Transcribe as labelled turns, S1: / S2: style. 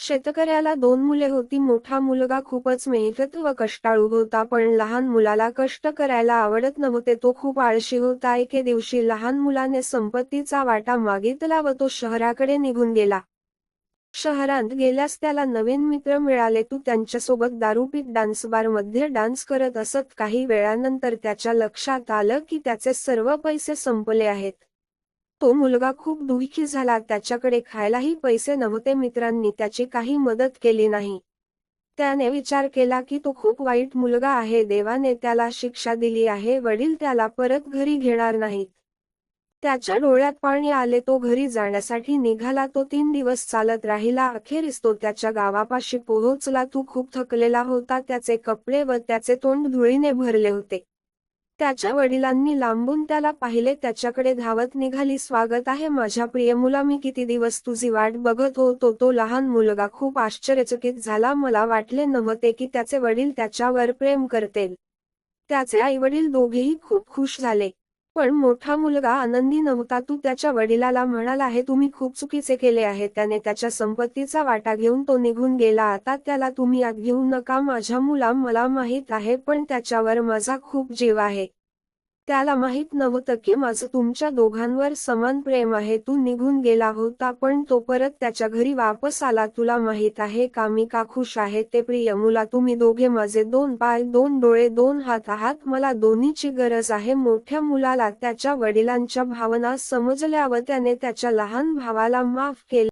S1: शेतकऱ्याला 2 मुले होती. मोठा मुलगा खूपच मेहनती व कष्टाळू होता, पण लहान मुलाला कष्ट करायला आवडत नव्हते. तो खूप आळशी होता. एके दिवशी लहान मुलाने संपत्तीचा वाटा मागितला व तो शहराकडे निघून गेला. शहरात गेल्यास त्याला नवीन मित्र मिळाले. तो त्यांच्यासोबत दारू पीत डान्स बारमध्ये डान्स करत असत. काही वेळानंतर त्याच्या लक्षात आलं की त्याचे सर्व पैसे संपले आहेत. तो मुलगा खूप दुःखी झाला. त्याच्याकडे खायलाही पैसे नव्हते. मित्रांनी त्याची काही मदत केली नाही. त्याने विचार केला की तो खूप वाईट मुलगा आहे. देवाने त्याला शिक्षा दिली आहे. वडील त्याला परत घरी घेणार नाहीत. त्याच्या डोळ्यात पाणी आले. तो घरी जाण्यासाठी निघाला. तो 3 दिवस चालत राहिला. अखेरीस तो त्याच्या गावापाशी पोहोचला. तो खूप थकलेला होता. त्याचे कपडे व त्याचे तोंड धुळीने भरले होते. त्याच्या वडिलांनी लांबून त्याला पाहिले. त्याच्याकडे धावत निघाली. स्वागत आहे माझ्या प्रिय मुला, मी किती दिवस तुझी वाट बघत होतो. तो लहान मुलगा खूप आश्चर्यचकित झाला. मला वाटले नव्हते की त्याचे वडील त्याच्यावर प्रेम करतील. त्याचे आईवडील दोघेही खूप खुश झाले. पण मोठा मुलगा आनंदी नव्हता. तो त्याच्या वडिलाला म्हणाला, हे तुम्ही खूप चुकीचे केले आहे. त्याने त्याच्या संपत्तीचा वाटा घेऊन तो निघून गेला. आता त्याला तुम्ही आत घेऊ नका. माझ्या मुला, मला माहीत आहे, पण त्याच्यावर माझा खूप जीव आहे. त्याला माहीत नव्हतं की माझं तुमच्या दोघांवर समान प्रेम आहे. तू निघून गेला होता, पण तो परत त्याच्या घरी वापस आला. तुला माहीत आहे का मी का खुश आहे ते? प्रिय मुला, तुम्ही दोघे माझे 2 पाय, 2 डोळे, 2 हात आहात. मला दोन्हीची गरज आहे. मोठ्या मुलाला त्याच्या वडिलांच्या भावना समजल्या व त्याने त्याच्या लहान भावाला माफ केले.